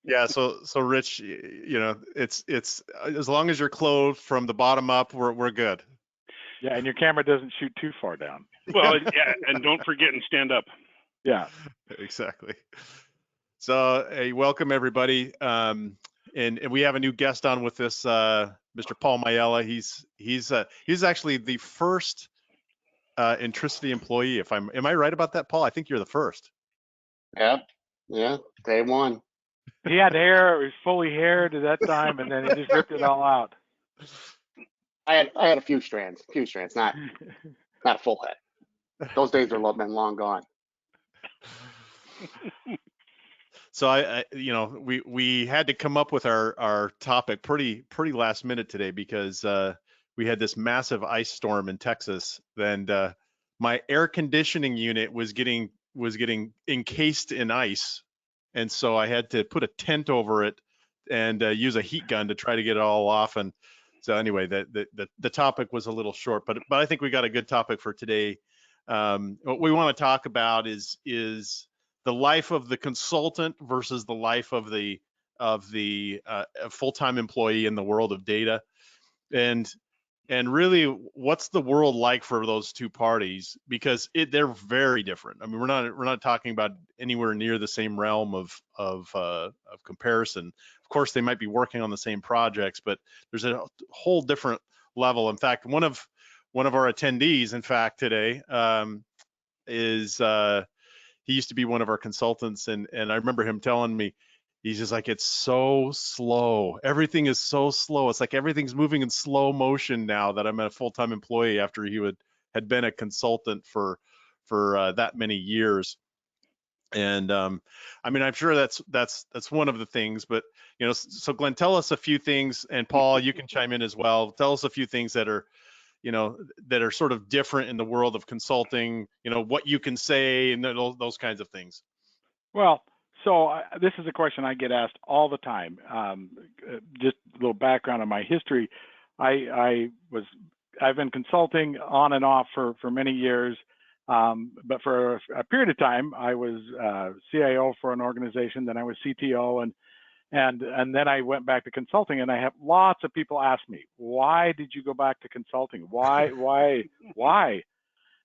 Yeah, so Rich, it's as long as you're clothed from the bottom up, we're good. Yeah, and your camera doesn't shoot too far down. Well, yeah, and don't forget and stand up. Yeah, exactly. So, hey, welcome everybody. And we have a new guest on with us, Mr. Paul Maiella. He's actually the first Intricity employee. Am I right about that, Paul? I think you're the first. Yeah, day one. He had hair; it was fully haired at that time, and then he just ripped it all out. I had a few strands, not a full head. Those days are been long gone. So we had to come up with our topic pretty last minute today because we had this massive ice storm in Texas, and my air conditioning unit was getting encased in ice, and so I had to put a tent over it and use a heat gun to try to get it all off. And so anyway, the topic was a little short, but I think we got a good topic for today. What we want to talk about is the life of the consultant versus the life of the full-time employee in the world of data, and really what's the world like for those two parties, because they're very different. I mean, we're not talking about anywhere near the same realm of comparison. Of course, they might be working on the same projects, but there's a whole different level. In fact, one of our attendees, in fact, today is he used to be one of our consultants, and I remember him telling me, he's just like, it's so slow. Everything is so slow. It's like everything's moving in slow motion now that I'm a full-time employee after he had been a consultant for that many years. And I mean, I'm sure that's one of the things, but so Glenn, tell us a few things, and Paul, you can chime in as well. Tell us a few things that are that are sort of different in the world of consulting, what you can say and those kinds of things. Well, so this is a question I get asked all the time. Just a little background on my history. I've been consulting on and off for many years, but for a period of time, I was CIO for an organization, then I was CTO, and then I went back to consulting, and I have lots of people ask me, why did you go back to consulting? Why?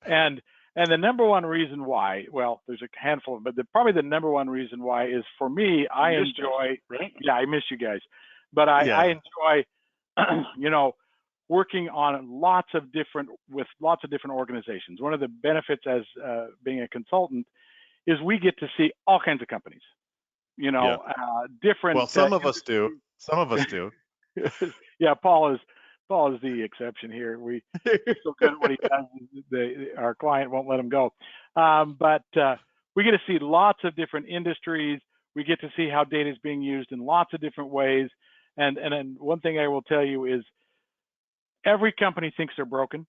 And the number one reason why, well, there's a handful, but probably the number one reason why is, for me, I enjoy, right? Yeah, I miss you guys, but I enjoy, working on lots of different organizations. One of the benefits as being a consultant is we get to see all kinds of companies. Different. Well, some of us do. Some of us do. Yeah, Paul is the exception here. He's so good at what he does. Our client won't let him go. But we get to see lots of different industries. We get to see how data is being used in lots of different ways. And then one thing I will tell you is, every company thinks they're broken.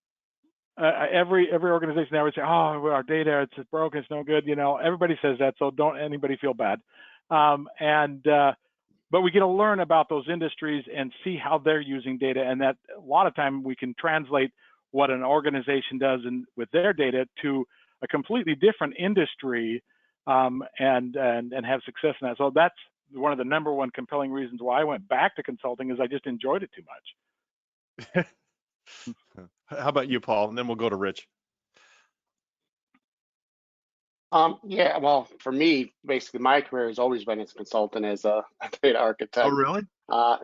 Every organization now would say, "Oh, our data, it's broken, it's no good." Everybody says that, so don't anybody feel bad. But we get to learn about those industries and see how they're using data, and that a lot of time we can translate what an organization does with their data to a completely different industry, and have success in that. So that's one of the number one compelling reasons why I went back to consulting, is I just enjoyed it too much. How about you, Paul? And then we'll go to Rich. Yeah, well, for me, basically, my career has always been as a consultant, as a data architect. Oh, really?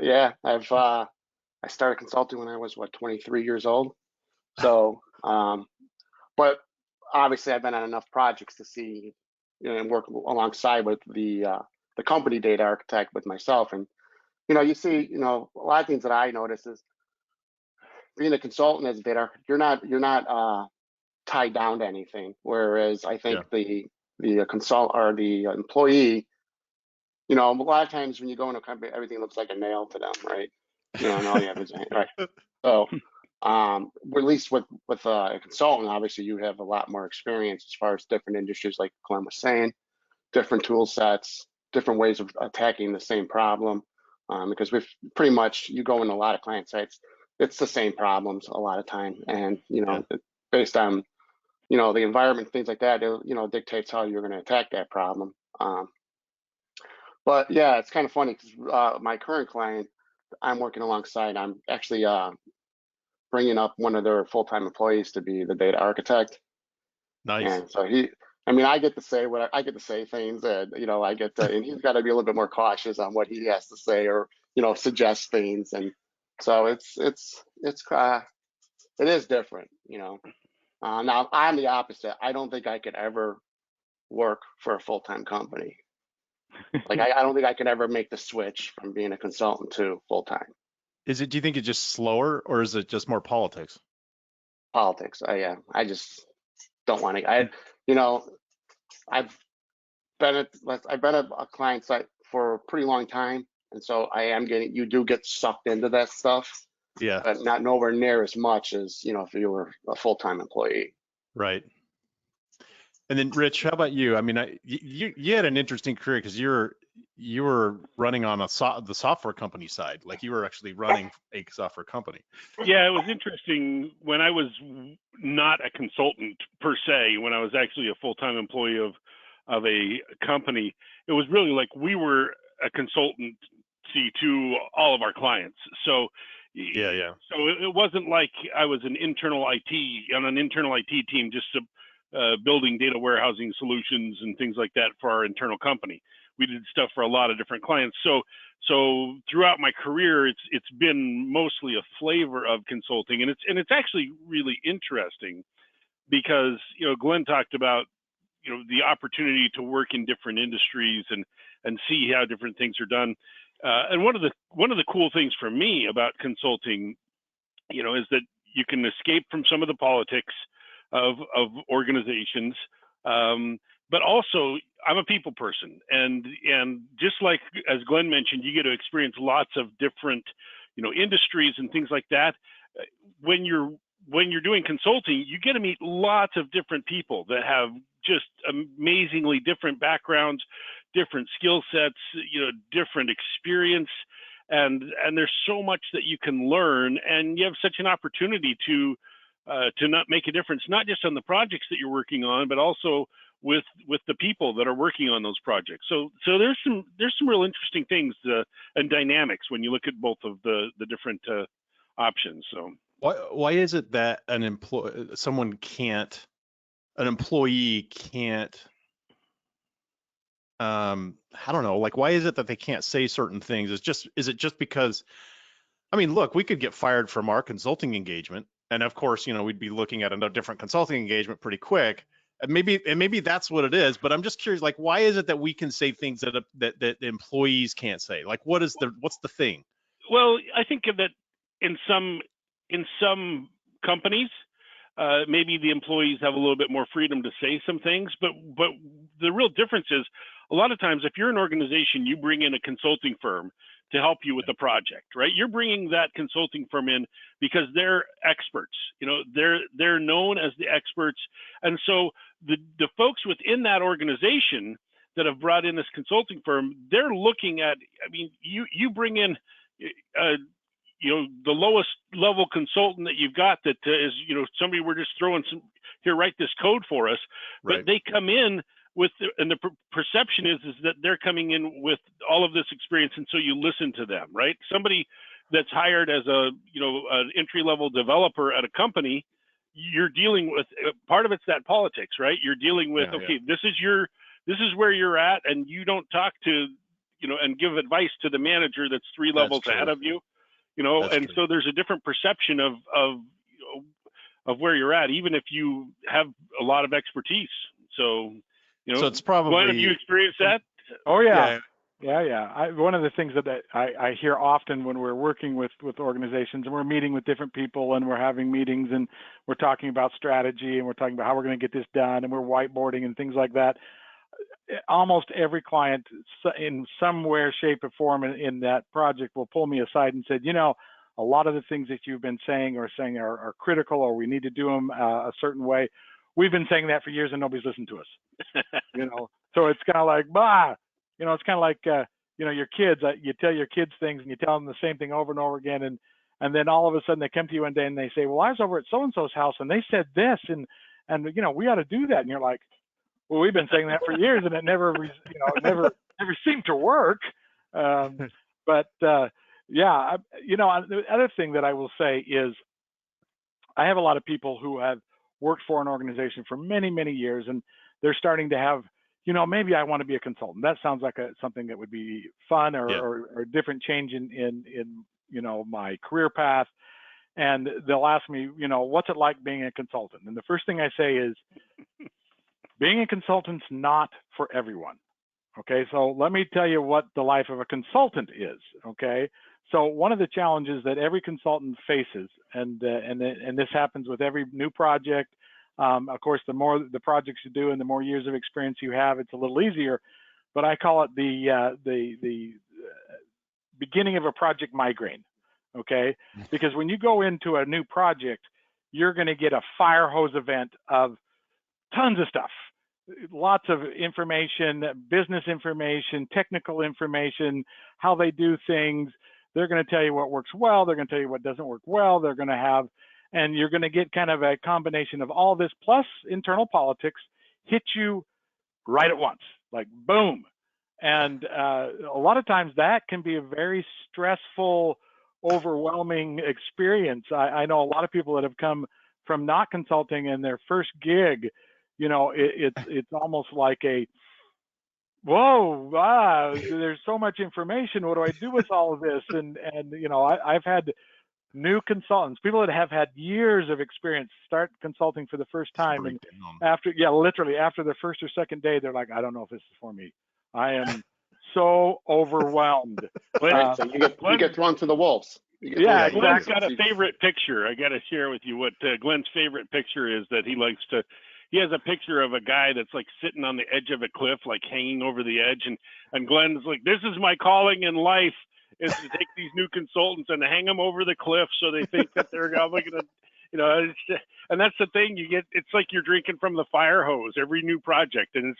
Yeah, I started consulting when I was 23 years old. So, but obviously, I've been on enough projects to see, and work alongside with the company data architect with myself, and you see, a lot of things that I notice is, being a consultant as a data architect, you're not tied down to anything. Whereas I think the the employee, a lot of times when you go in a company, everything looks like a nail to them, right? And all you have is right. So, at least with a consultant, obviously you have a lot more experience as far as different industries, like Glenn was saying, different tool sets, different ways of attacking the same problem. Because we've pretty much, you go in a lot of client sites, it's the same problems a lot of time, and based on the environment, things like that, dictates how you're going to attack that problem. But yeah, it's kind of funny because my current client I'm working alongside, I'm actually bringing up one of their full-time employees to be the data architect. Nice. And so I mean, I get to say what I get to say things that, you know, I get to, and he's got to be a little bit more cautious on what he has to say or, you know, suggest things. And so it is different, you know. Now I'm the opposite. I don't think I could ever work for a full-time company. Like I don't think I could ever make the switch from being a consultant to full-time. Do you think it's just slower, or is it just more politics? Politics. I just don't want to. You know, I've been at a client site for a pretty long time, and so you do get sucked into that stuff, Yeah. but not nowhere near as much as, you know, if you were a full-time employee. Right. And then Rich, how about you? I mean, you had an interesting career because you were running on the software company side, like you were actually running a software company. Yeah, it was interesting when I was not a consultant per se, when I was actually a full-time employee of a company. It was really like we were a consultancy to all of our clients. So Yeah. So it wasn't like I was an internal IT team just building data warehousing solutions and things like that for our internal company. We did stuff for a lot of different clients. So throughout my career, it's been mostly a flavor of consulting, and it's actually really interesting because, you know, Glenn talked about, you know, the opportunity to work in different industries and see how different things are done. And one of the cool things for me about consulting, you know, is that you can escape from some of the politics of organizations, but also I'm a people person, and just like as Glenn mentioned, you get to experience lots of different, you know, industries and things like that. When you're doing consulting, you get to meet lots of different people that have just amazingly different backgrounds, different skill sets, you know, different experience, and there's so much that you can learn, and you have such an opportunity to not make a difference, not just on the projects that you're working on, but also with the people that are working on those projects. So there's some real interesting things and dynamics when you look at both of the different options. So why is it that an employee can't I don't know, like, why is it that they can't say certain things? Is it just because, I mean, look, we could get fired from our consulting engagement, and of course, you know, we'd be looking at a different consulting engagement pretty quick. And maybe that's what it is, but I'm just curious, like, why is it that we can say things that employees can't say? Like, what's the thing? Well, I think that in some companies, maybe the employees have a little bit more freedom to say some things, but the real difference is a lot of times if you're an organization, you bring in a consulting firm to help you with the project, right? You're bringing that consulting firm in because they're experts. You know, they're known as the experts, and so the folks within that organization that have brought in this consulting firm, they're looking at. I mean, you bring in, you know, the lowest level consultant that you've got that is, you know, somebody we're just throwing some here, write this code for us, but Right. they come in with and the perception is that they're coming in with all of this experience, and so you listen to them, right? Somebody that's hired as a, you know, an entry-level developer at a company, you're dealing with part of it's that politics, right? You're dealing with this is where you're at, and you don't talk to, you know, and give advice to the manager that's three levels ahead of you, you know, and so there's a different perception of where you're at, even if you have a lot of expertise. So, you know, so it's probably. Glenn, have you experienced that? Oh yeah. One of the things that I hear often when we're working with organizations and we're meeting with different people and we're having meetings and we're talking about strategy and we're talking about how we're going to get this done and we're whiteboarding and things like that. Almost every client in some way, shape, or form in that project will pull me aside and said, you know, a lot of the things that you've been saying are critical, or we need to do them a certain way. We've been saying that for years and nobody's listened to us. You know, so it's kind of like, bah, you know, it's kind of like, you know, your kids, you tell your kids things and you tell them the same thing over and over again. And then all of a sudden they come to you one day and they say, well, I was over at so-and-so's house and they said this and, you know, we ought to do that. And you're like, well, we've been saying that for years and it never never seemed to work. But yeah, the other thing that I will say is I have a lot of people who have worked for an organization for many, many years, and they're starting to have, maybe I want to be a consultant. That sounds like something that would be fun or a different change in my career path. And they'll ask me, what's it like being a consultant? And the first thing I say is, being a consultant's not for everyone. Okay, so let me tell you what the life of a consultant is. Okay, so one of the challenges that every consultant faces, and this happens with every new project. Of course, the more the projects you do and the more years of experience you have, it's a little easier. But I call it the beginning of a project migraine. Okay, because when you go into a new project, you're going to get a fire hose event of tons of stuff, lots of information, business information, technical information, how they do things. They're going to tell you what works well. They're going to tell you what doesn't work well. They're going to have, and you're going to get kind of a combination of all this plus internal politics hit you right at once, like boom. And a lot of times that can be a very stressful, overwhelming experience. I know a lot of people that have come from not consulting, and their first gig, it's almost like there's so much information. What do I do with all of this? And I've had new consultants, people that have had years of experience, start consulting for the first time, and literally after the first or second day, they're like, I don't know if this is for me. I am so overwhelmed. So you get thrown to the wolves. Yeah, exactly. Glenn's got a favorite picture. I got to share with you what Glenn's favorite picture is. That he has a picture of a guy that's like sitting on the edge of a cliff, like hanging over the edge, and Glenn's like, this is my calling in life, is to take these new consultants and hang them over the cliff so they think that they're going to, and that's the thing. It's like you're drinking from the fire hose every new project, and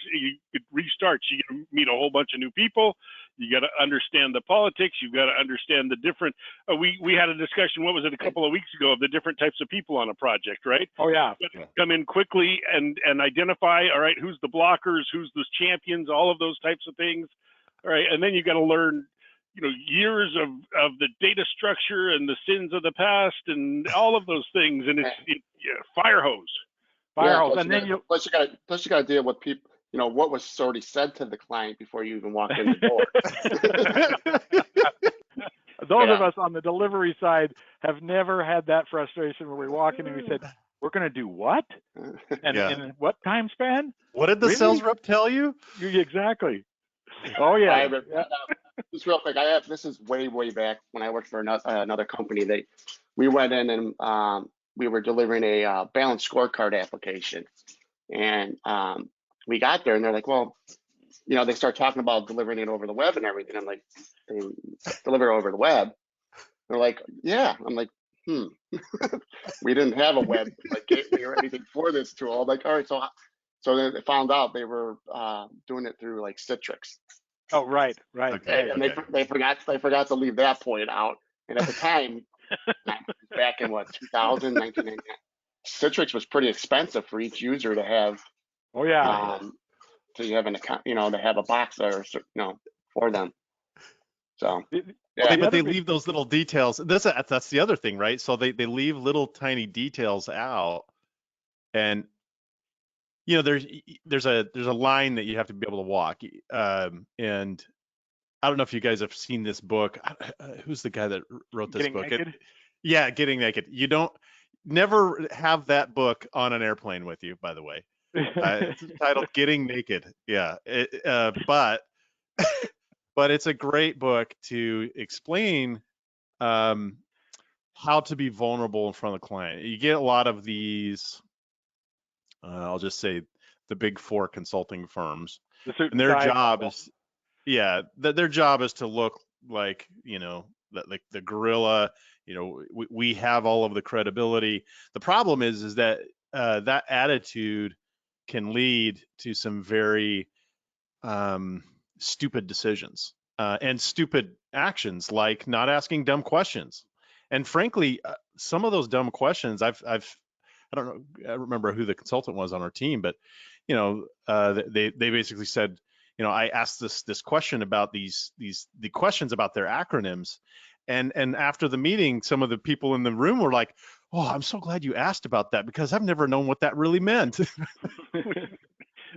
it restarts. You get to meet a whole bunch of new people. You got to understand the politics. You've got to understand the different. We had a discussion. What was it, a couple of weeks ago, of the different types of people on a project, right? Oh yeah. Come in quickly and identify. All right, who's the blockers? Who's the champions? All of those types of things. All right, and then you got to learn, years of the data structure and the sins of the past and all of those things, and it's fire hose. And then plus you got to deal with people. What was already said to the client before you even walked in the door. Those of us on the delivery side have never had that frustration where we walk in and we said, we're going to do what? And in what time span? What did the sales rep tell you? Exactly. Oh yeah. Just real quick, this is way back when I worked for another company. We went in and we were delivering a balanced scorecard application, and we got there and they're like, well, they start talking about delivering it over the web and everything. I'm like, they deliver it over the web? They're like, yeah. I'm like, we didn't have a web gateway or anything for this tool. I'm like, all right, so then they found out they were doing it through like Citrix. Oh, right. Okay. And they forgot to leave that point out. And at the time, back in 2000, 1999, Citrix was pretty expensive for each user to have. Oh yeah. So you have an account, to have a box there, for them. So. Yeah, but they leave those little details. That's the other thing, right? So they leave little tiny details out, and there's a line that you have to be able to walk. And I don't know if you guys have seen this book. Who's the guy that wrote this book? Naked? Getting Naked. You don't never have that book on an airplane with you, by the way. It's titled Getting Naked. Yeah, but it's a great book to explain how to be vulnerable in front of the client. You get a lot of these, I'll just say the big four consulting firms, and their job is, their job is to look like, like the gorilla. We have all of the credibility. The problem is that that attitude can lead to some very stupid decisions and stupid actions, like not asking dumb questions. And frankly, some of those dumb questions, I don't know, I don't remember who the consultant was on our team, but they basically said, I asked this question about the questions about their acronyms, and after the meeting, some of the people in the room were like, "Oh, I'm so glad you asked about that because I've never known what that really meant."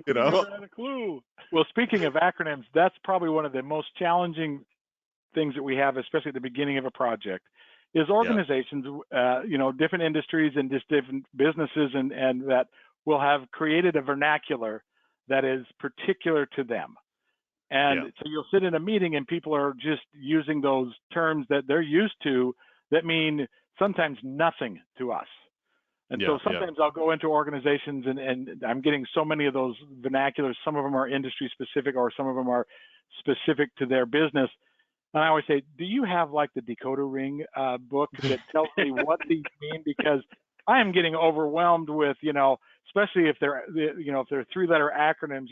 Never had a clue. Well, speaking of acronyms, that's probably one of the most challenging things that we have, especially at the beginning of a project, is organizations, different industries and just different businesses, and that will have created a vernacular that is particular to them. And so you'll sit in a meeting and people are just using those terms that they're used to that mean sometimes nothing to us. And so sometimes I'll go into organizations and I'm getting so many of those vernaculars. Some of them are industry specific or some of them are specific to their business. And I always say, do you have like the decoder ring book that tells me what these mean? Because I am getting overwhelmed with, especially if they're, if they're 3-letter acronyms,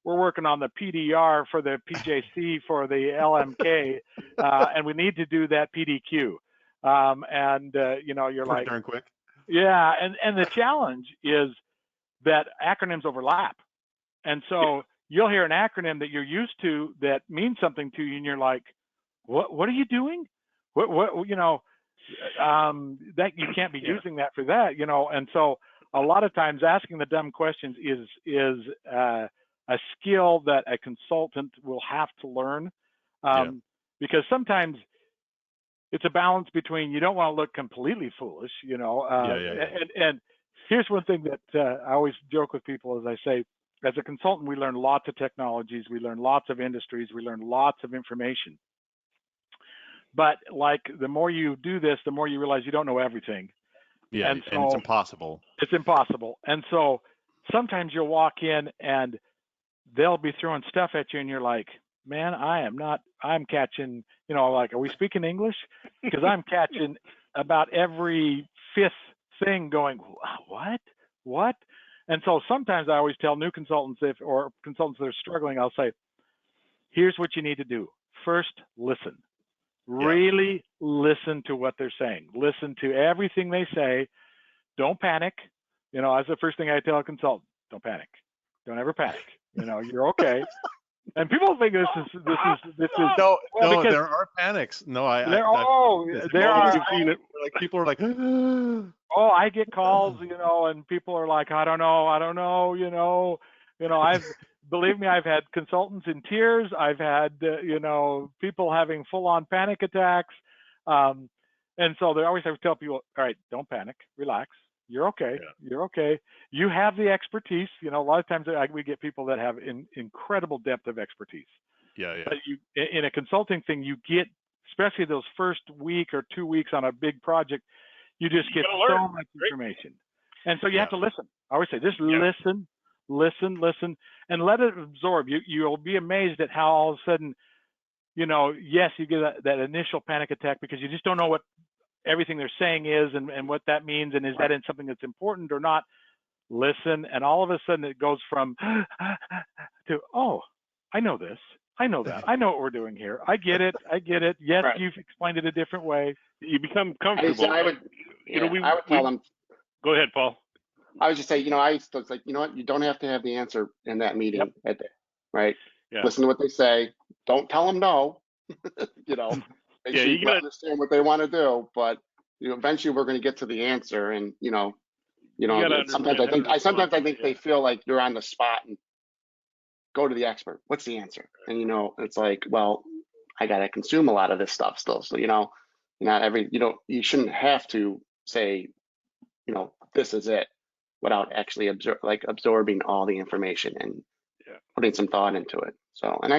we're working on the PDR for the PJC for the LMK, and we need to do that PDQ. You're like, darn quick. Yeah, and the challenge is that acronyms overlap. And so you'll hear an acronym that you're used to that means something to you, and you're like, what are you doing? What that you can't be using that for that, And so a lot of times asking the dumb questions is a skill that a consultant will have to learn, because sometimes it's a balance between you don't want to look completely foolish, And here's one thing that I always joke with people, as I say, as a consultant, we learn lots of technologies, we learn lots of industries, we learn lots of information. But like the more you do this, the more you realize you don't know everything. Yeah, and it's impossible. It's impossible. And so sometimes you'll walk in and they'll be throwing stuff at you and you're like, man, I'm catching, like, are we speaking English? Because I'm catching about every 5th thing going, what? And so sometimes I always tell new consultants or consultants that are struggling, I'll say, here's what you need to do. First, listen. Really listen to what they're saying. Listen to everything they say. Don't panic. That's the first thing I tell a consultant. Don't panic. Don't ever panic. You're okay. And people think this is no, there are panics. No, there are. Seen it. Like people are like, oh, I get calls, and people are like, I don't know. Believe me, I've had consultants in tears. I've had people having full-on panic attacks, and so they always have to tell people, all right, don't panic, relax. You're okay. Yeah. You're okay. You have the expertise. A lot of times we get people that have incredible depth of expertise. Yeah. But in a consulting thing, you get, especially those first week or 2 weeks on a big project, you just get so much information. And so you have to listen. I always say, just listen, and let it absorb. You'll be amazed at how all of a sudden, yes, you get that initial panic attack because you just don't know what everything they're saying is and what that means, and is that in something that's important or not. Listen, and all of a sudden it goes from to, oh, I know this, I know that, I know what we're doing here, I get it. Yes, you've explained it a different way. You become comfortable. I would tell them. Go ahead, Paul. I would just say, I used to, it's like, you don't have to have the answer in that meeting right? Yeah. Listen to what they say. Don't tell them no. Make sure you understand what they want to do, but eventually we're going to get to the answer, and sometimes I think they feel like you're on the spot and go to the expert. What's the answer? And it's like, well, I got to consume a lot of this stuff still, so you shouldn't have to say, this is it, without actually absorbing all the information and putting some thought into it. So, and I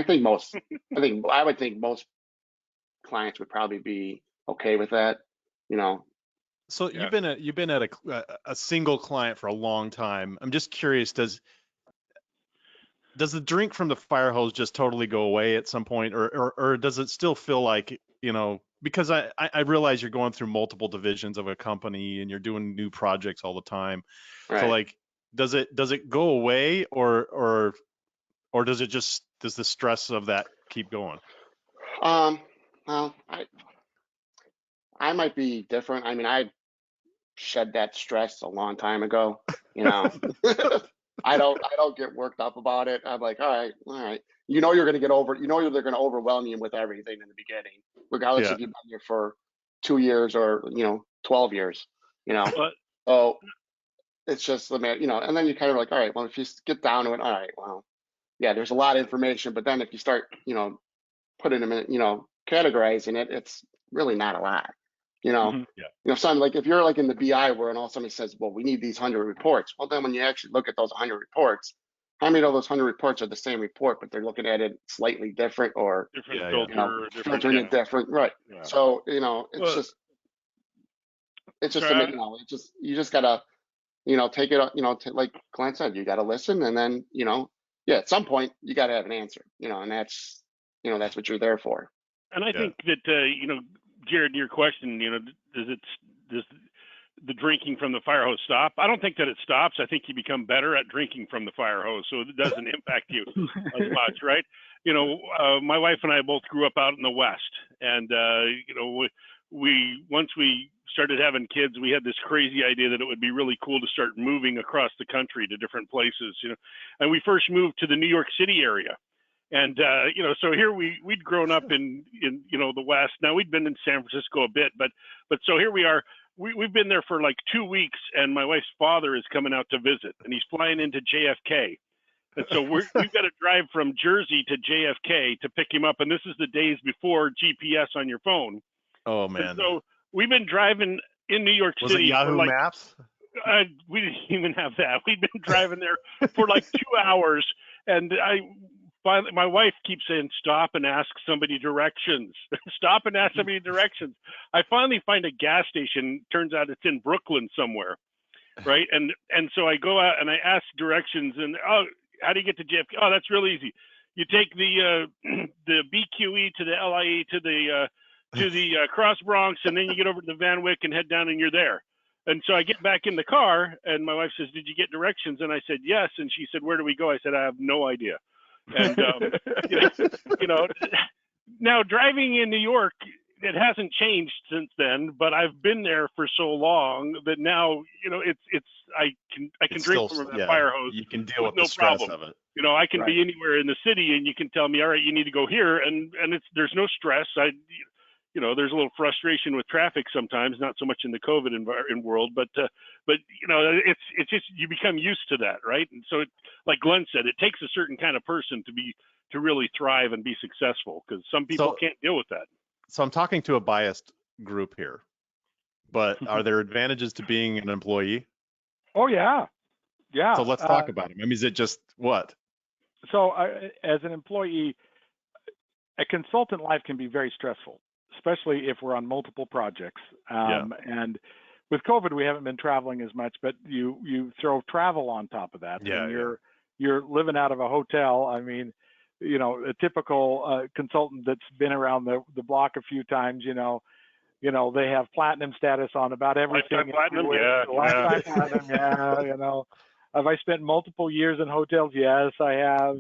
would think most clients would probably be okay with that, So you've been at a single client for a long time. I'm just curious, does the drink from the fire hose just totally go away at some point, or does it still feel like, because I realize you're going through multiple divisions of a company and you're doing new projects all the time. Right. So like, does it go away, or does the stress of that keep going? Well, I might be different. I mean, I shed that stress a long time ago, I don't get worked up about it. I'm like, all right. You know, you're going to get over. You know, they're going to overwhelm you with everything in the beginning, regardless Yeah. if you've been here for 2 years or 12 years. You know, But so it's just the man. And then you kind of like, all right, well, if you get down to it, all right, well, yeah, there's a lot of information, but then if you start, putting them in, categorizing it, it's really not a lot. mhm. Something like if you're like in the BI world and all somebody says, well, we need these 100 reports. Well, then when you actually look at those 100 reports, how many of those 100 reports are the same report, but they're looking at it slightly different or, Different Yeah, yeah. filter, different. filtering Yeah. it different, right? Yeah. So, it's Well, just, sorry, you just gotta, take it, like Glenn said, you gotta listen and then, at some point you gotta have an answer, and that's what you're there for. and I Yeah. think that Jared, your question, does the drinking from the fire hose stop? I don't think that it stops. I think you become better at drinking from the fire hose, so it doesn't impact you as much, right? My wife and I both grew up out in the West, and we once we started having kids, we had this crazy idea that it would be really cool to start moving across the country to different places, and we first moved to the New York City area. And so here we'd grown up in the West. Now we'd been in San Francisco a bit, but so here we are. We've been there for like 2 weeks, and my wife's father is coming out to visit, and he's flying into JFK. And so we've got to drive from Jersey to JFK to pick him up, and this is the days before GPS on your phone. Oh And man. so we've been driving in New York Was it City Yahoo for like Maps? we didn't even have that. We've been driving there for like 2 hours, and finally, my wife keeps saying, "Stop and ask somebody directions." Stop and ask somebody directions. I finally find a gas station. Turns out it's in Brooklyn somewhere, right? And so I go out and I ask directions, and how do you get to JFK? Oh, that's real easy. You take the BQE to the LIE to the Cross Bronx, and then you get over to the Van Wyck and head down, and you're there. And so I get back in the car, and my wife says, "Did you get directions?" And I said, "Yes." And she said, "Where do we go?" I said, "I have no idea." And now driving in New York, it hasn't changed since then, but I've been there for so long that now I can It's drink still, from that yeah, fire hose you can deal with no the stress problem. of it. I can Right. be anywhere in the city, and you can tell me, all right, you need to go here, and there's no stress. There's a little frustration with traffic sometimes, not so much in the COVID world, but it's just you become used to that, right? And so, like Glenn said, it takes a certain kind of person to really thrive and be successful, because some people can't deal with that. So I'm talking to a biased group here, but are there advantages to being an employee? Oh yeah. So let's talk about them. I mean, is it just what? So as an employee, a consultant life can be very stressful, especially if we're on multiple projects. And with COVID, we haven't been traveling as much, but you throw travel on top of that, and you're living out of a hotel. I mean, a typical consultant that's been around the block a few times, they have platinum status on about everything. Lifetime platinum, Lifetime platinum, Have I spent multiple years in hotels? Yes, I have.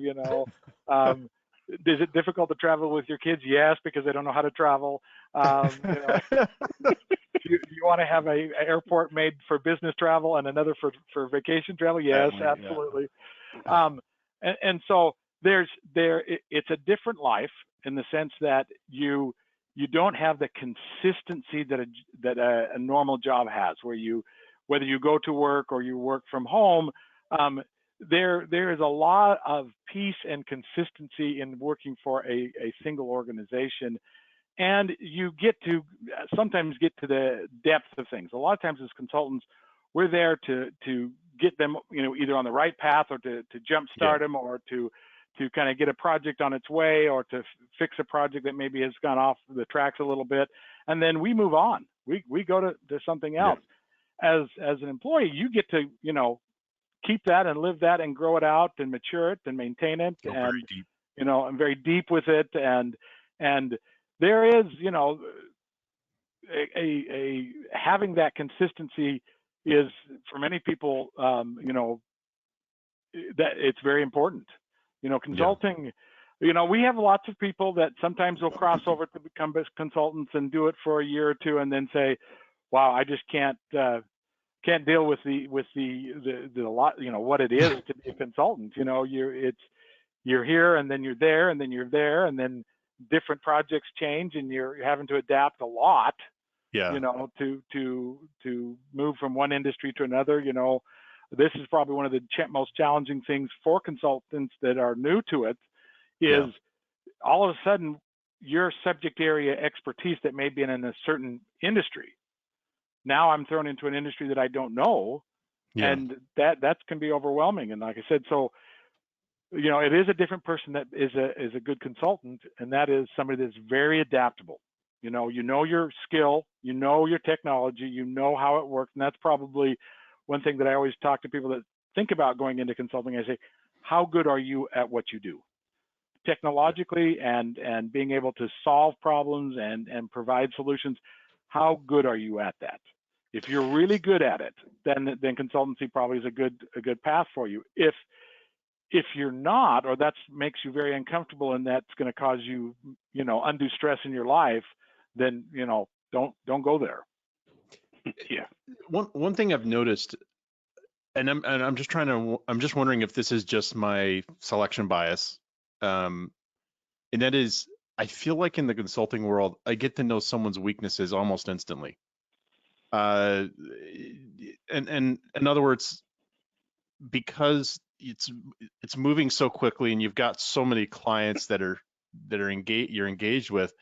Is it difficult to travel with your kids? Yes, because they don't know how to travel. Do you want to have a airport made for business travel and another for vacation travel? Yes, absolutely. And so it's a different life in the sense that you don't have the consistency that a normal job has, whether you go to work or you work from home. There is a lot of peace and consistency in working for a single organization, and you sometimes get to the depth of things. A lot of times as consultants, we're there to get them, either on the right path or to jumpstart them, or to kind of get a project on its way, or to fix a project that maybe has gone off the tracks a little bit, and then we move on. We go to something else. As an employee, you get to keep that and live that and grow it out and mature it and maintain it, and very deep. I'm very deep with it, and there is a having that consistency is, for many people, that it's very important. Consulting, we have lots of people that sometimes will cross over to become consultants and do it for a year or two and then say, wow, I just can't can't deal with the lot, what it is to be a consultant. You're here and then you're there and then you're there and then different projects change and you're having to adapt a lot. Yeah. To move from one industry to another. This is probably one of the most challenging things for consultants that are new to it is all of a sudden your subject area expertise that may be in a certain industry. Now I'm thrown into an industry that I don't know, and that can be overwhelming. And like I said, so it is a different person that is a good consultant, and that is somebody that's very adaptable. You know your skill, your technology, how it works, and that's probably one thing that I always talk to people that think about going into consulting. I say, how good are you at what you do, technologically, and being able to solve problems and provide solutions? How good are you at that? If you're really good at it, then consultancy probably is a good path for you. If you're not, or that makes you very uncomfortable and that's going to cause you, undue stress in your life, then, don't go there. Yeah. One thing I've noticed, and I'm just wondering if this is just my selection bias. And that is, I feel like in the consulting world, I get to know someone's weaknesses almost instantly. And in other words, because it's moving so quickly and you've got so many clients that are you're engaged with,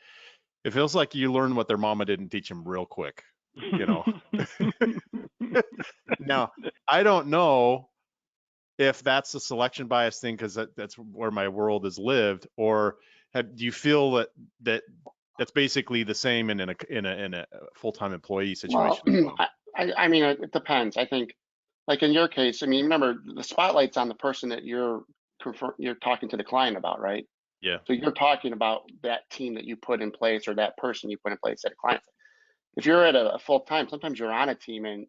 it feels like you learn what their mama didn't teach them real quick, Now, I don't know if that's a selection bias thing because that's where my world has lived, or do you feel that that's basically the same in a full-time employee situation? Well, I mean, it depends. I think, like in your case, I mean, remember the spotlight's on the person that you're talking to the client about, right? Yeah. So you're talking about that team that you put in place or that person you put in place at a client. If you're at a full-time, sometimes you're on a team and,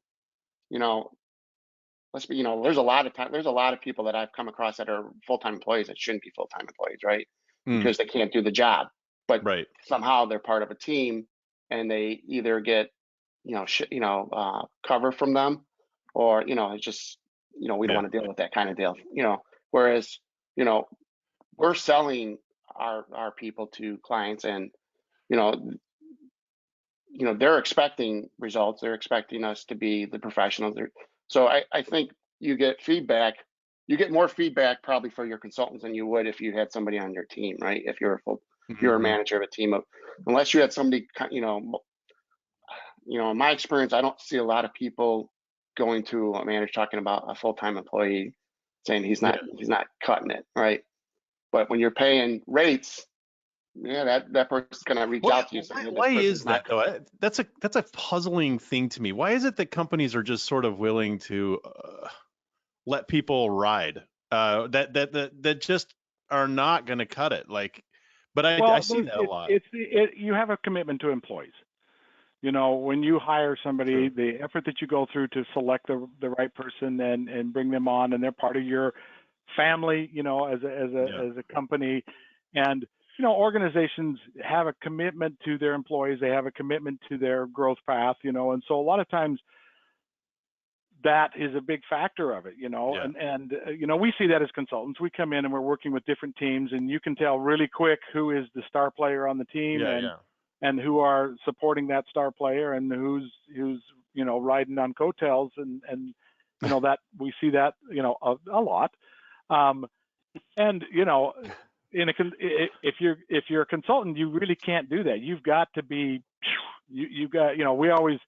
there's a lot of people that I've come across that are full-time employees that shouldn't be full-time employees, right? Because they can't do the job, but somehow they're part of a team and they either get, cover from them, or, it's just, we don't want to deal with that kind of deal, whereas, we're selling our people to clients and, they're expecting results. They're expecting us to be the professionals. So I think you get more feedback probably for your consultants than you would if you had somebody on your team, right? If you're you're a manager of a team unless you had somebody, in my experience, I don't see a lot of people going to a manager talking about a full-time employee saying he's not cutting it, right? But when you're paying rates, that person's going to reach out to you. Why is that though? That's a puzzling thing to me. Why is it that companies are just sort of willing to let people ride that just are not going to cut it? But I see that a lot. You have a commitment to employees. When you hire somebody, the effort that you go through to select the right person and bring them on, and they're part of your family, as a company, and organizations have a commitment to their employees. They have a commitment to their growth path, and so a lot of times that is a big factor of it, and we see that as consultants. We come in and we're working with different teams, and you can tell really quick who is the star player on the team and who are supporting that star player and who's riding on coattails, and that we see that a lot, and if you're a consultant, you really can't do that. You've got to be, we always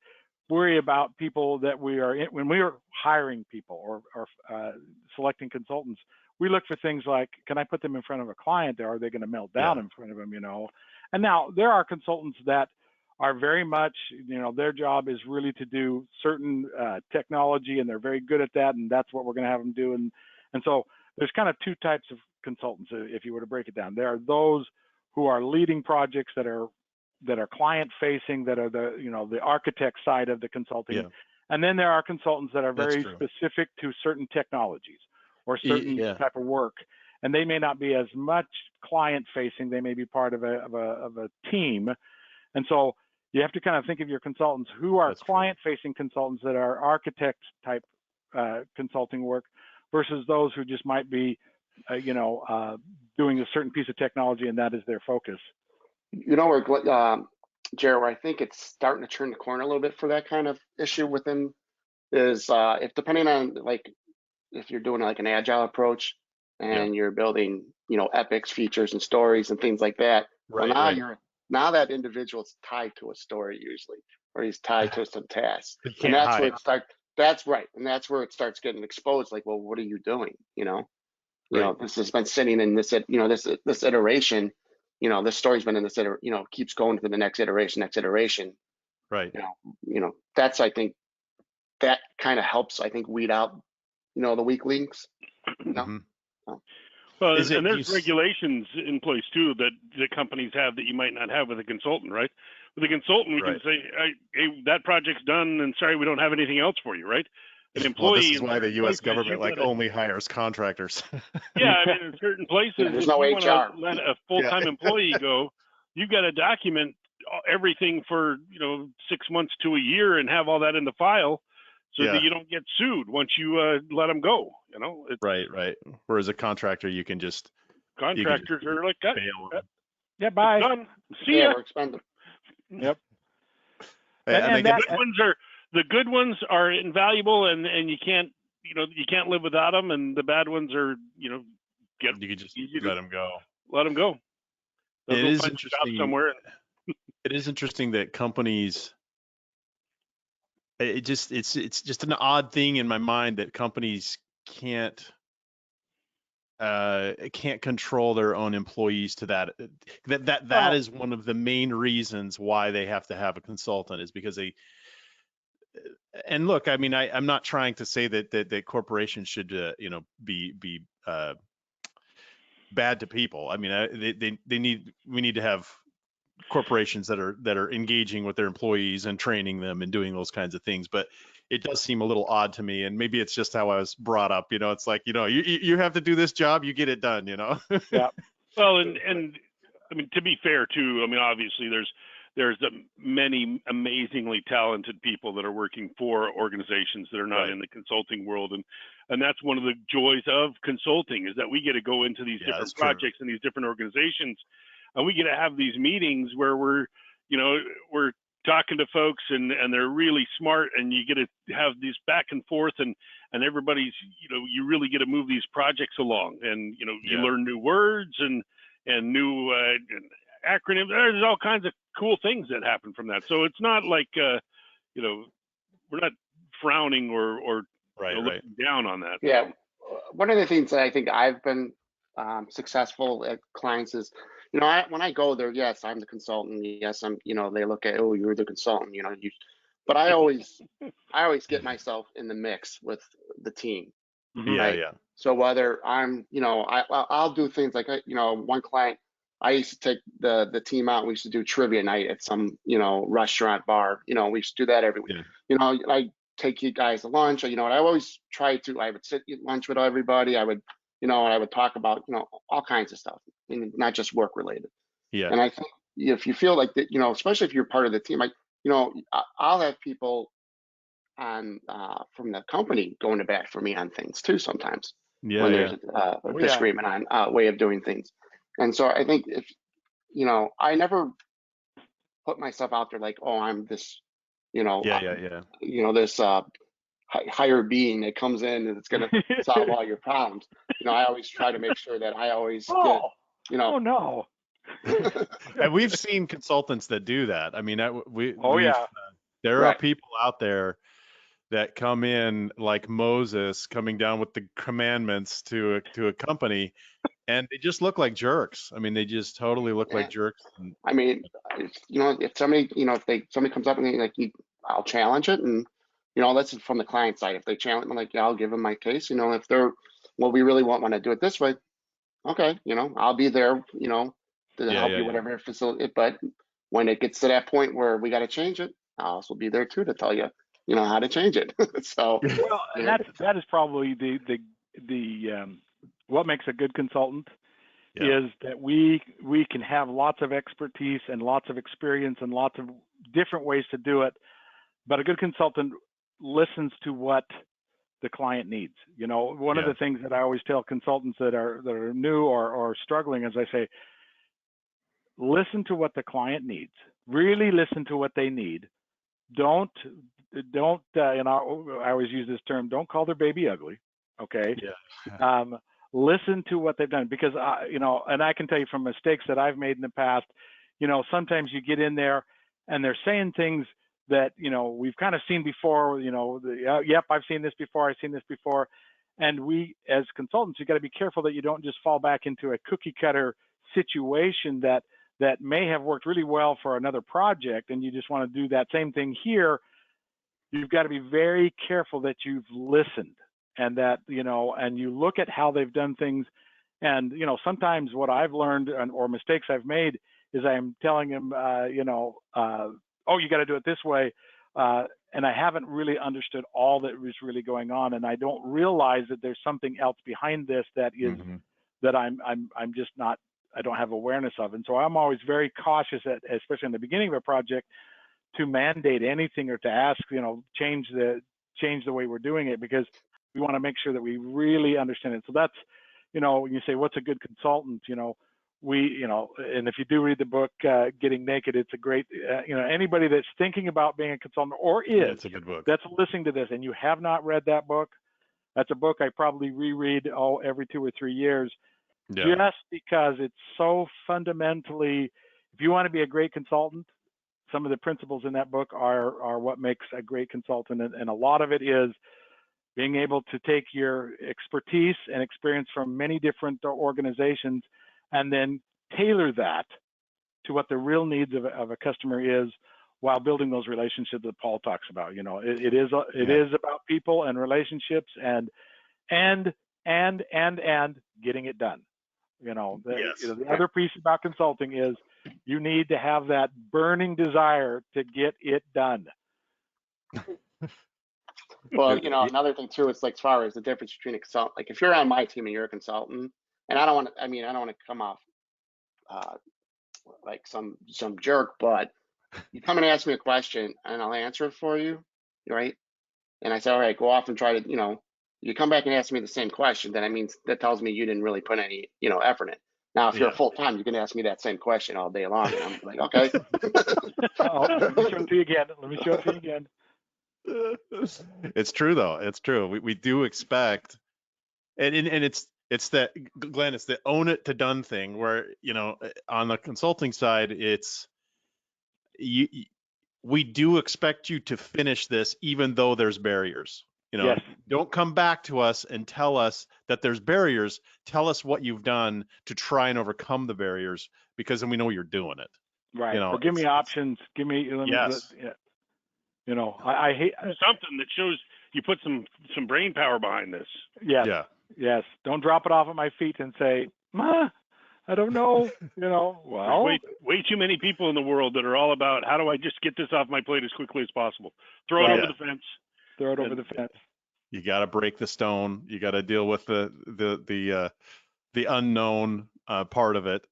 worry about people that when we are hiring people or selecting consultants, we look for things like, can I put them in front of a client, or are they going to melt down in front of them, And now there are consultants that are very much, their job is really to do certain technology, and they're very good at that, and that's what we're going to have them do. And so there's kind of two types of consultants, if you were to break it down. There are those who are leading projects that are client facing, that are the architect side of the consulting, and then there are consultants that are very specific to certain technologies or certain type of work, and they may not be as much client facing. They may be part of a team, and so you have to kind of think of your consultants who are That's true. client-facing consultants that are architect type consulting work versus those who just might be, doing a certain piece of technology and that is their focus. You know, Jared, where I think it's starting to turn the corner a little bit for that kind of issue within is if depending on like if you're doing like an agile approach and you're building, epics, features, and stories and things like that. Right. Well, Right. now that individual's tied to a story usually, or he's tied to some task, They and can't that's hide. where it starts. That's right, and that's where it starts getting exposed. Like, well, what are you doing? Right. This has been sitting in this, this iteration. This story's been in this, keeps going to the next iteration. Right. That's, I think, that kind of helps. I think weed out, the weak links. Mm-hmm. Well, and there's regulations in place too that the companies have that you might not have with a consultant, right? With a consultant, we can say, "Hey, that project's done, and sorry, we don't have anything else for you," right? An employee. Well, this is why the U.S. places, government only hires contractors. Yeah, I mean, in certain places, there's if no you HR. want to let a full-time employee go, you've got to document everything for 6 months to a year and have all that in the file, so that you don't get sued once you let them go. Right. Whereas a contractor, you can just contractors are like that. Yeah, bye. Done. See ya. We're expendable. Yep. The good ones are invaluable, and you can't live without them, and the bad ones are you can just let them go. Let them go. It is interesting somewhere. It is interesting that companies. It's just an odd thing in my mind that companies can't control their own employees to that is one of the main reasons why they have to have a consultant, is because they. And look, I mean, I'm not trying to say that corporations should be bad to people. I mean, we need to have corporations that are engaging with their employees and training them and doing those kinds of things. But it does seem a little odd to me, and maybe it's just how I was brought up. It's like, you have to do this job, you get it done. Yeah. Well, and I mean, to be fair too, I mean, obviously there's many amazingly talented people that are working for organizations that are not in the consulting world, and that's one of the joys of consulting, is that we get to go into these different projects and these different organizations, and we get to have these meetings where we're talking to folks and they're really smart, and you get to have these back and forth, and everybody's, you really get to move these projects along, and you learn new words and new acronyms. There's all kinds of cool things that happen from that. So it's not like we're not frowning or looking down on that. Yeah. One of the things that I think I've been successful at clients is, when I go there, yes, I'm the consultant. Yes, I'm, they look at, oh, you're the consultant, but I always get myself in the mix with the team. Right? Yeah. So whether I'm, I'll do things like, one client, I used to take the team out. We used to do trivia night at some, restaurant bar. We used to do that every week. Yeah. I take you guys to lunch. I always try to. I would sit at lunch with everybody. I would, and I would talk about, all kinds of stuff, and not just work related. Yeah. And I think if you feel like that, especially if you're part of the team, like, I'll have people on from the company going to bat for me on things too sometimes. Yeah. When there's a disagreement on way of doing things. And so I think if, I never put myself out there like, oh, I'm this, this higher being that comes in and it's going to solve all your problems. I always try to make sure that I always get, Oh no. And we've seen consultants that do that. I mean, there are people out there that come in like Moses coming down with the commandments to a company, and they just look like jerks. I mean, they just totally look like jerks. I mean, if somebody, if somebody comes up and they like, I'll challenge it, and that's from the client side. If they challenge me, like, I'll give them my case. If they're, well, we really want to do it this way. Okay, I'll be there, to help you, whatever facility. But when it gets to that point where we got to change it, I'll also be there too to tell you, how to change it. So, well, and that is probably the what makes a good consultant is that we can have lots of expertise and lots of experience and lots of different ways to do it, but a good consultant listens to what the client needs. You know, one of the things that I always tell consultants that are new or struggling is I say, listen to what the client needs. Really listen to what they need. Don't and I always use this term, don't call their baby ugly. Okay. Yeah. Listen to what they've done, because you know, and I can tell you from mistakes that I've made in the past, you know, sometimes you get in there and they're saying things that, you know, we've kind of seen before, you know, yep, I've seen this before, and we as consultants, you got to be careful that you don't just fall back into a cookie cutter situation that may have worked really well for another project, and you just want to do that same thing here. You've got to be very careful that you've listened, and that, you know, and you look at how they've done things. And, you know, sometimes what I've learned or mistakes I've made is I'm telling them, you know, oh, you got to do it this way. And I haven't really understood all that was really going on. And I don't realize that there's something else behind this that is, that I'm just not, I don't have awareness of. And so I'm always very cautious, especially in the beginning of a project, to mandate anything or to ask, you know, change the way we're doing it, because we want to make sure that we really understand it. So that's, you know, when you say what's a good consultant, you know, you know, and if you do read the book, Getting Naked, it's a great, you know, anybody that's thinking about being a consultant or it's a good book, that's listening to this and you have not read that book, that's a book I probably reread every 2 or 3 years, just because it's so fundamentally, if you want to be a great consultant, some of the principles in that book are what makes a great consultant. And a lot of it is being able to take your expertise and experience from many different organizations and then tailor that to what the real needs of a customer is, while building those relationships that Paul talks about. You know, it is about people and relationships and getting it done. You know, the other piece about consulting is you need to have that burning desire to get it done. Well, you know, another thing too, it's like as far as the difference between a consultant, like if you're on my team and you're a consultant, and I don't want to come off like some jerk, but you come and ask me a question and I'll answer it for you, right? And I say, all right, go off and try to, you know, you come back and ask me the same question, then that tells me you didn't really put any, you know, effort in. Now, if you're full time, you can ask me that same question all day long, and I'm like, okay. Let me show it to you again. It's true though. It's true. We do expect, and it's that, Glenn, it's the own it to done thing, where, you know, on the consulting side, it's we do expect you to finish this even though there's barriers. You know, don't come back to us and tell us that there's barriers. Tell us what you've done to try and overcome the barriers, because then we know you're doing it. Right. You know, or give me options. Give me. You know, I hate something that shows you put some brain power behind this. Yes. Don't drop it off at my feet and say, I don't know. You know, well, way too many people in the world that are all about, how do I just get this off my plate as quickly as possible? Throw it over the fence. Throw it over the fence. You got to break the stone. You got to deal with the unknown part of it.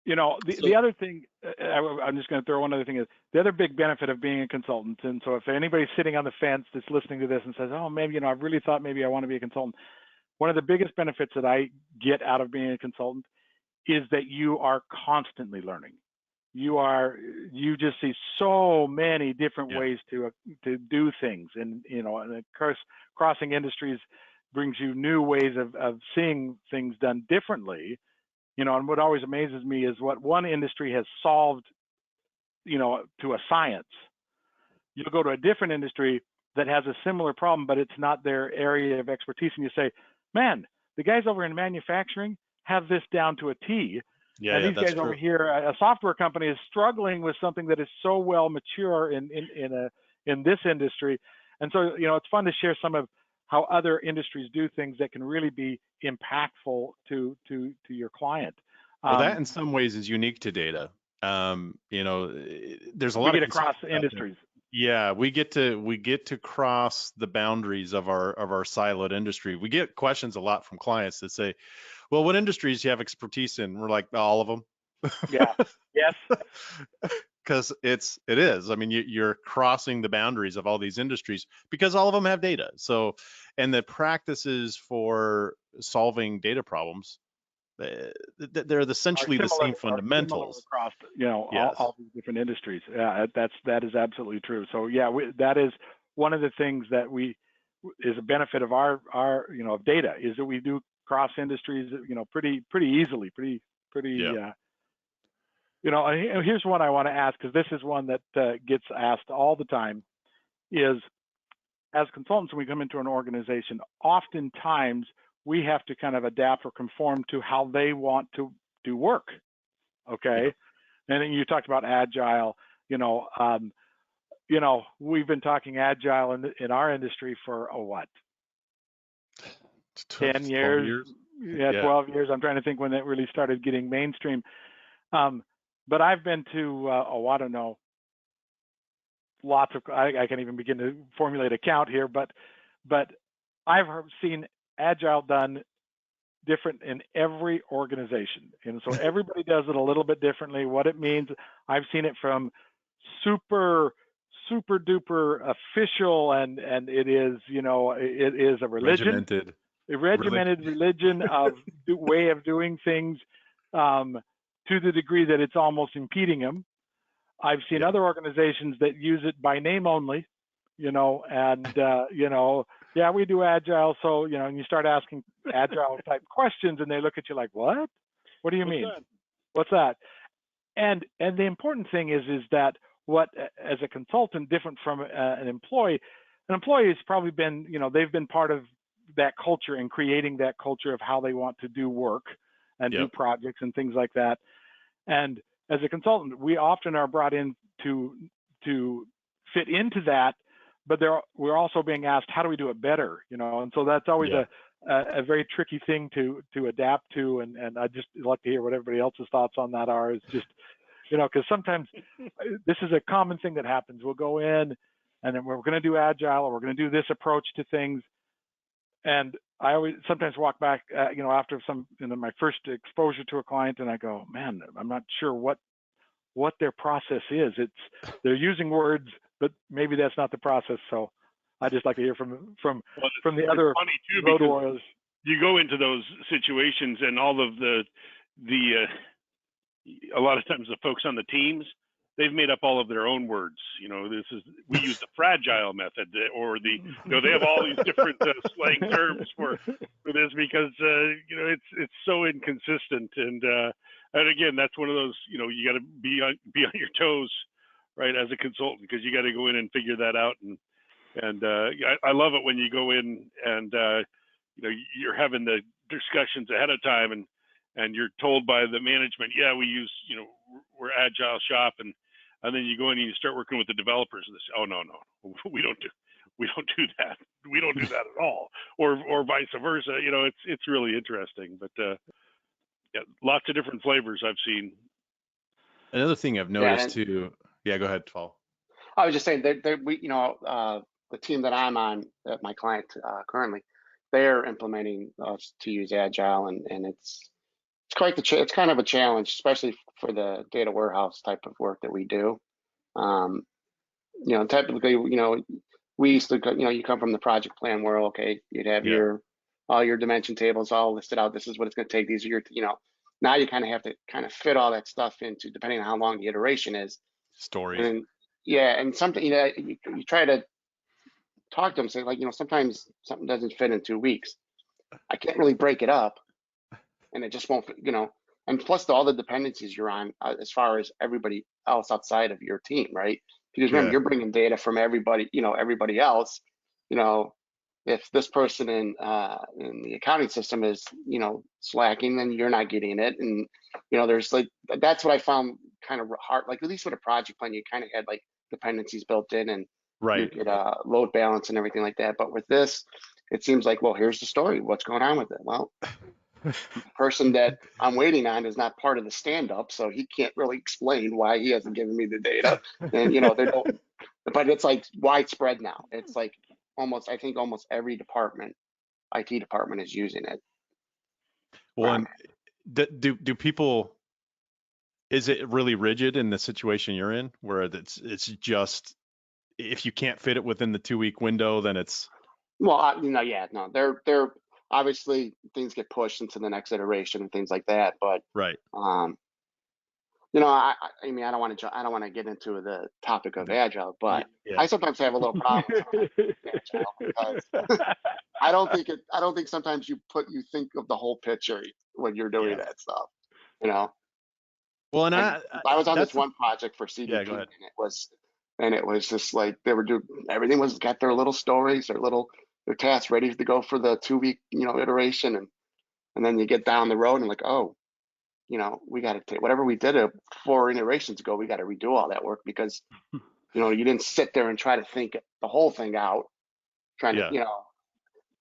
You know, the other thing, I'm just going to throw one other thing, is the other big benefit of being a consultant. And so if anybody's sitting on the fence that's listening to this and says, oh, maybe, you know, I've really thought maybe I want to be a consultant. One of the biggest benefits that I get out of being a consultant is that you are constantly learning. You just see so many different ways to do things. And, you know, and of course, crossing industries brings you new ways of seeing things done differently. You know, and what always amazes me is what one industry has solved, you know, to a science. You'll go to a different industry that has a similar problem, but it's not their area of expertise. And you say, man, the guys over in manufacturing have this down to a T. And these guys over here, a software company, is struggling with something that is so well mature in this industry. And so, you know, it's fun to share some of how other industries do things that can really be impactful to your client. Well, that in some ways is unique to data. You know, there's a lot of across industries. Yeah, we get to cross the boundaries of our siloed industry. We get questions a lot from clients that say, well, what industries do you have expertise in? We're like, all of them. Yeah. Yes. because it is. I mean, you're crossing the boundaries of all these industries because all of them have data. So, and the practices for solving data problems, they're essentially the same fundamentals. Across, Yes. all these different industries. Yeah, that is absolutely true. So yeah, that is one of the things that is a benefit of our of data, is that we do cross industries, pretty easily, pretty. Yeah. Here's one I want to ask, because this is one that gets asked all the time, is as consultants, when we come into an organization, oftentimes we have to kind of adapt or conform to how they want to do work. Okay. Yeah. And then you talked about agile, we've been talking agile in our industry for what? 10 years? Yeah, 12 years. I'm trying to think when it really started getting mainstream. But I've been to, I don't know, lots of, I can't even begin to formulate a count here, but I've seen agile done different in every organization. And so everybody does it a little bit differently. What it means, I've seen it from super duper official, and it is, it is a religion. A regimented religion of way of doing things, to the degree that it's almost impeding them. I've seen other organizations that use it by name only, and yeah, we do agile. So, and you start asking agile type questions, and they look at you like, what? What do you mean? What's that? And the important thing is that as a consultant, different from an employee has probably been, they've been part of that culture and creating that culture of how they want to do work and do projects and things like that. And as a consultant, we often are brought in to fit into that, but we're also being asked, how do we do it better? And so that's always a very tricky thing to adapt to. And I just like to hear what everybody else's thoughts on that are. It's just, because sometimes this is a common thing that happens. We'll go in and then we're going to do agile, or we're going to do this approach to things. And I always sometimes walk back, after my first exposure to a client, and I go, man, I'm not sure what their process is. They're using words, but maybe that's not the process. So I just like to hear from the other road warriors. You go into those situations, and all of a lot of times the folks on the teams, they've made up all of their own words. We use the fragile method, or they have all these different slang terms for this, because it's so inconsistent. And again, that's one of those, you got to be on your toes, right, as a consultant, because you got to go in and figure that out. And I love it when you go in and you're having the discussions ahead of time, and you're told by the management, we use, we're agile shop, and then you go in and you start working with the developers, and they say, oh, no, we don't do that. We don't do that at all, or vice versa. It's really interesting, but lots of different flavors I've seen. Another thing I've noticed too. Yeah, go ahead, Paul. I was just saying the team that I'm on, my client currently, they're implementing to use agile, and it's quite it's kind of a challenge, especially for the data warehouse type of work that we do. Typically, we used to, you come from the project plan world. Okay, you'd have all your dimension tables all listed out. This is what it's going to take. These are your, now you kind of have to fit all that stuff into, depending on how long the iteration is. Stories. And and something, you try to talk to them, say like, sometimes something doesn't fit in 2 weeks. I can't really break it up, and it just won't, and plus all the dependencies you're on as far as everybody else outside of your team, right? Because remember, you're bringing data from everybody, everybody else. If this person in the accounting system is, slacking, then you're not getting it. And, there's like, that's what I found kind of hard, like at least with a project plan, you kind of had like dependencies built in, and you could load balance and everything like that. But with this, it seems like, well, here's the story. What's going on with it? Well, the person that I'm waiting on is not part of the stand-up, so he can't really explain why he hasn't given me the data. And they don't, but it's like widespread now. It's like I think almost every department, IT department, is using it. Well, and do people, Is it really rigid in the situation you're in, where it's just if you can't fit it within the 2-week window, then it's Well, yeah, no, they're obviously things get pushed into the next iteration and things like that, but right? I mean, I don't want to get into the topic of agile, but Yeah. I sometimes have a little problem with agile because I don't think sometimes you think of the whole picture when you're doing that stuff, you know. Well, and I was on this that's one project for CDP, yeah. Go ahead. and it was just like they were doing everything was got their little stories, their tasks ready to go for the 2-week iteration, and then you get down the road and like, oh, we got to take whatever we did 4 iterations ago, we got to redo all that work because you didn't sit there and try to think the whole thing out, trying to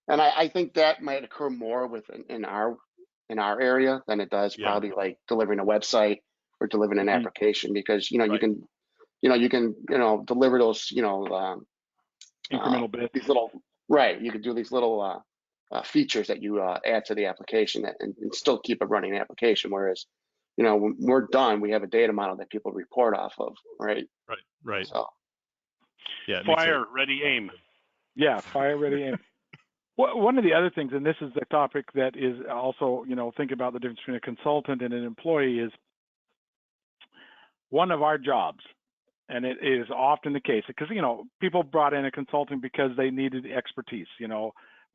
and I think that might occur more in our area than it does probably like delivering a website or delivering an application, because you can deliver those incremental bits. these little you could do these little features that you add to the application and still keep a running application, whereas when we're done, we have a data model that people report off of, right? So fire ready aim. Yeah, fire ready aim. One of the other things, and this is the topic that is also, think about the difference between a consultant and an employee, is one of our jobs, and it is often the case, because, people brought in a consultant because they needed expertise.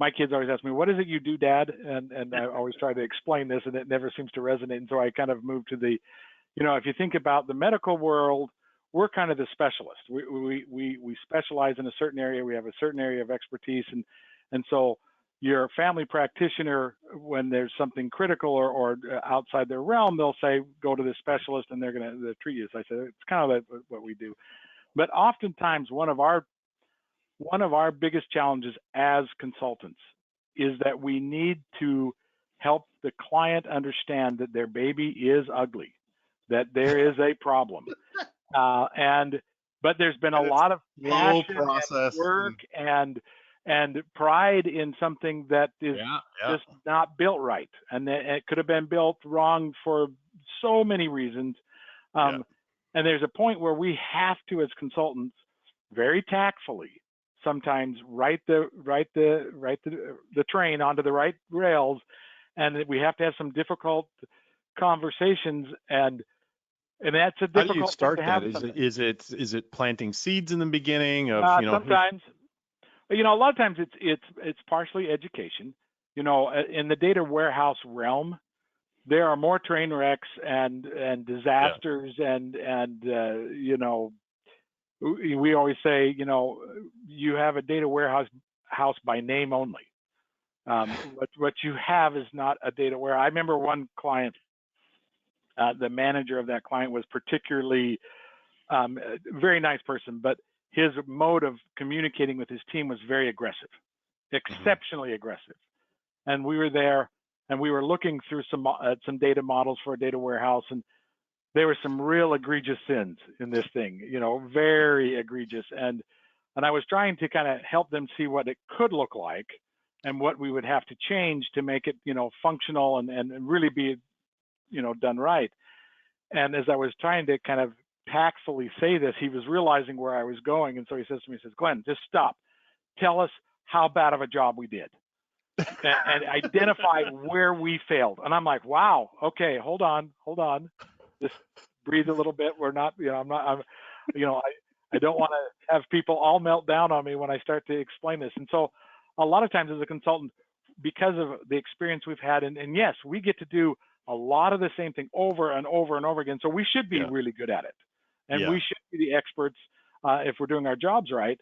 My kids always ask me, what is it you do, Dad? And I always try to explain this, and it never seems to resonate. And so I kind of moved to the, if you think about the medical world, we're kind of the specialist. We specialize in a certain area. We have a certain area of expertise. And so your family practitioner, when there's something critical or outside their realm, they'll say, go to the specialist and they're going to treat you. So I said, it's kind of what we do. But oftentimes one of our biggest challenges as consultants is that we need to help the client understand that their baby is ugly, that there is a problem. But there's been a lot of passion and work and pride in something that is just not built right, and it could have been built wrong for so many reasons. And there's a point where we have to, as consultants, very tactfully sometimes write the train onto the right rails, and we have to have some difficult conversations, and that's a difficult. How do you start thing to have. that? Is it planting seeds in the beginning of sometimes, a lot of times it's partially education. In the data warehouse realm, there are more train wrecks and disasters and we always say, you have a data warehouse by name only. What you have is not a data warehouse. I remember one client, the manager of that client was particularly very nice person, but his mode of communicating with his team was very aggressive, exceptionally aggressive. And we were there and we were looking through some data models for a data warehouse, and there were some real egregious sins in this thing, very egregious. And I was trying to kind of help them see what it could look like and what we would have to change to make it, functional and really be, done right. And as I was trying to kind of tactfully say this, he was realizing where I was going. And so he says to me, Glenn, just stop. Tell us how bad of a job we did and identify where we failed. And I'm like, wow, okay, hold on. Just breathe a little bit. We're not, I don't want to have people all melt down on me when I start to explain this. And so a lot of times as a consultant, because of the experience we've had, and yes, we get to do a lot of the same thing over and over and over again. So we should be really good at it. And we should be the experts if we're doing our jobs right.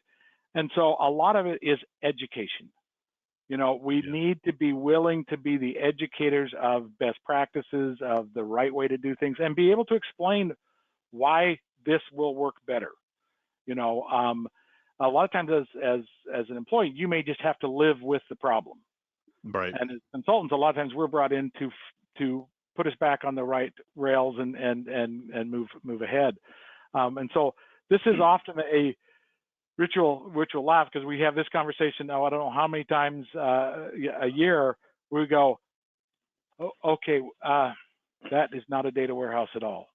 And so a lot of it is education. We need to be willing to be the educators of best practices, of the right way to do things, and be able to explain why this will work better. A lot of times as an employee, you may just have to live with the problem. Right. And as consultants, a lot of times we're brought in to put us back on the right rails and move ahead. And so this is often a ritual laugh, because we have this conversation now, I don't know how many times a year, we go, okay, that is not a data warehouse at all.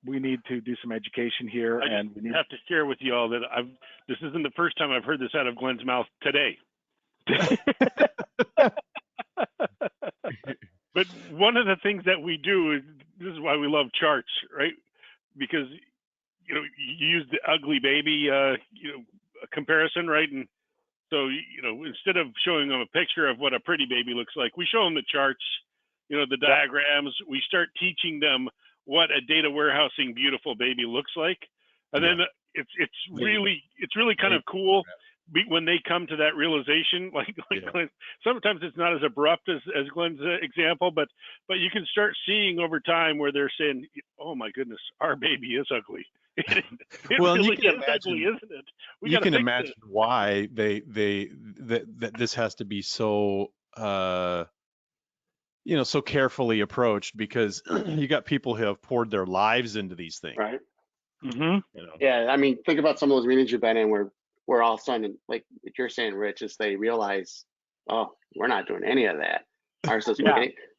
we need to do some education here, and we have to share with you all that this isn't the first time I've heard this out of Glenn's mouth today. But one of the things that we do is, this is why we love charts, right? Because, you know, you use the ugly baby, comparison, right? And so, you know, instead of showing them a picture of what a pretty baby looks like, we show them the charts, you know, the diagrams. We start teaching them what a data warehousing beautiful baby looks like. And then it's really kind of cool when they come to that realization. Like Glenn, sometimes it's not as abrupt as Glenn's example, but you can start seeing over time where they're saying, oh my goodness, our baby is ugly. It well, really you can is imagine, ugly, isn't it? You can imagine why that this has to be so so carefully approached, because you got people who have poured their lives into these things. Right. Mm-hmm. You know? Yeah, I mean, think about some of those meetings you've been in where all of a sudden, like what you're saying, Rich, is they realize, oh, we're not doing any of that. Ours is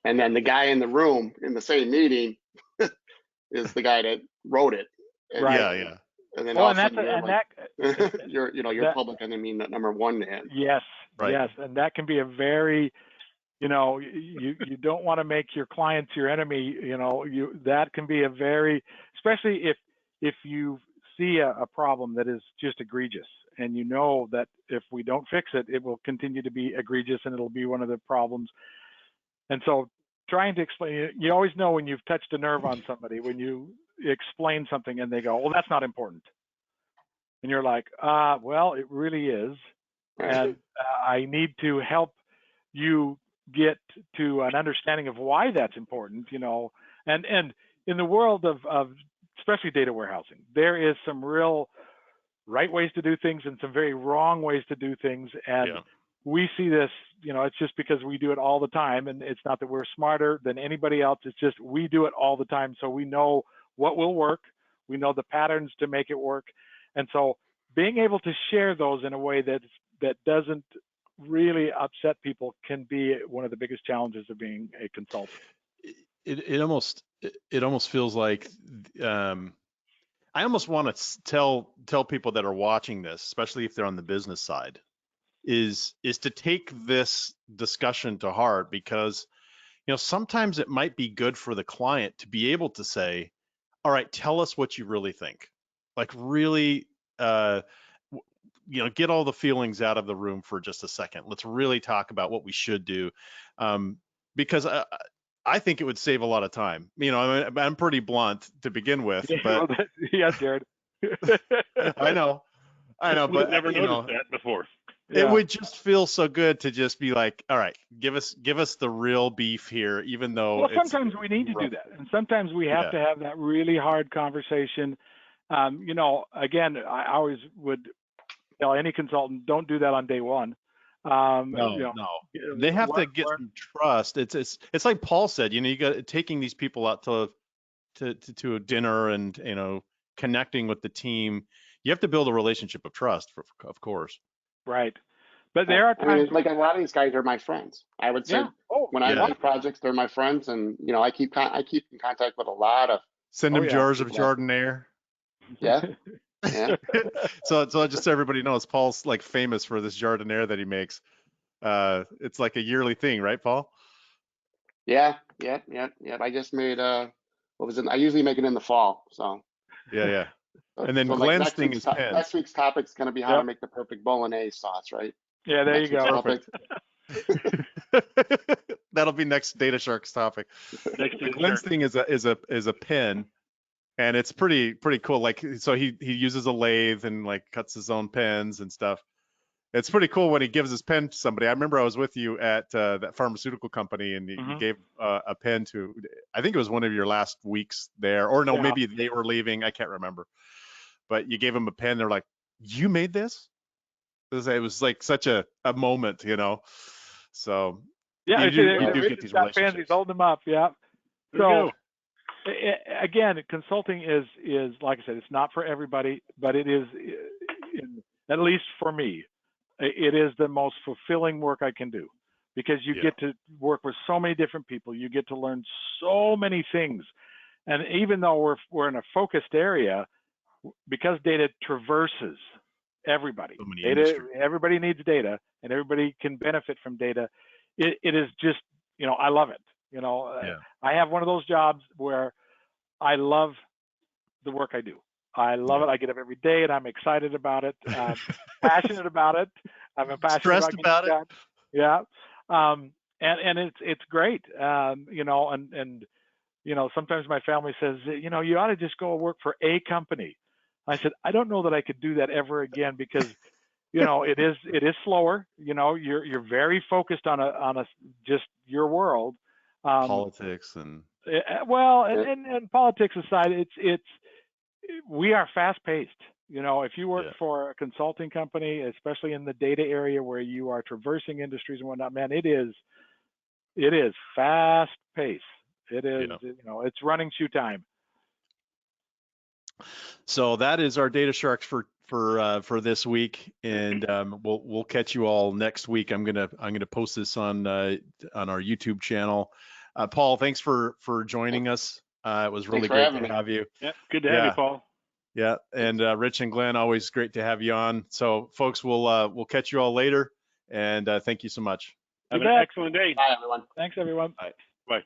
and then the guy in the room in the same meeting is the guy that wrote it. And, right. Yeah. And then you're public enemy number one to him. Yes. Right. Yes, and that can be a very, you don't want to make your clients your enemy. That can be a very, especially if you see a problem that is just egregious, and you know that if we don't fix it, it will continue to be egregious, and it'll be one of the problems. And so trying to explain, you always know when you've touched a nerve on somebody, when you explain something and they go, well, that's not important. And you're like, well, it really is. And I need to help you get to an understanding of why that's important, and in the world of especially data warehousing, there is some real right ways to do things and some very wrong ways to do things. And we see this, it's just because we do it all the time, and it's not that we're smarter than anybody else. It's just we do it all the time. So we know what will work. We know the patterns to make it work. And so being able to share those in a way that doesn't really upset people can be one of the biggest challenges of being a consultant. It almost feels like I almost want to tell people that are watching this, especially if they're on the business side, is to take this discussion to heart, because sometimes it might be good for the client to be able to say, all right, tell us what you really think, like really get all the feelings out of the room for just a second. Let's really talk about what we should do, because I think it would save a lot of time. I'm pretty blunt to begin with, but yeah, Jared. I know, but we've never noticed that before. It would just feel so good to just be like, all right, give us the real beef here, even though sometimes we need to do that, and sometimes we have to have that really hard conversation. Again, I always would tell any consultant, don't do that on day one. No. They have to get some trust. It's like Paul said, you got taking these people out to a dinner and connecting with the team. You have to build a relationship of trust, of course. Right. But there are times like a lot of these guys are my friends. I would say when I do projects, they're my friends, and I keep in contact with a lot of. Send them jars of Chardonnay. Yeah. Yeah. So just so everybody knows, Paul's like famous for this Chardonnay that he makes. It's like a yearly thing, right, Paul? Yeah. I just made what was it? I usually make it in the fall. So. Yeah. And then Glenn's thing is pens. Next week's topic is going to be how to make the perfect bolognese sauce, right? Yeah, there you go. That'll be next Data Sharks topic. Glenn's thing is a pen, and it's pretty cool. Like, so he uses a lathe and like cuts his own pens and stuff. It's pretty cool when he gives his pen to somebody. I remember I was with you at that pharmaceutical company, and you gave a pen to, I think it was one of your last weeks there, or no, maybe they were leaving. I can't remember. But you gave them a pen. They're like, "You made this?" It was like such a moment, So yeah, you do get these relationships. He's holding them up, yeah. So again, consulting is like I said, it's not for everybody, but it is, at least for me, it is the most fulfilling work I can do, because you get to work with so many different people. You get to learn so many things, And even though we're in a focused area, because data traverses everybody, So many data, industries. everybody needs data, and everybody can benefit from data. It is just, I love it. Yeah. I have one of those jobs where I love the work I do. I love it. I get up every day and I'm excited about it. Passionate about it. I'm passionate Stressed about it. Yeah. And it's great. And sometimes my family says, you ought to just go work for a company. I said, I don't know that I could do that ever again, because it is slower. You're very focused on a just your world. Politics and and politics aside, we are fast paced. If you work for a consulting company, especially in the data area where you are traversing industries and whatnot, man, it is fast paced. It is, it's running shoe time. So that is our Data Sharks for this week, and we'll catch you all next week. I'm gonna post this on our YouTube channel. Paul, thanks for joining us. It was really great to have you. Yeah, good to have you, Paul. Yeah, and Rich and Glenn, always great to have you on. So, folks, we'll catch you all later, and thank you so much. Have an excellent day. Bye, everyone. Thanks, everyone. Bye. Bye.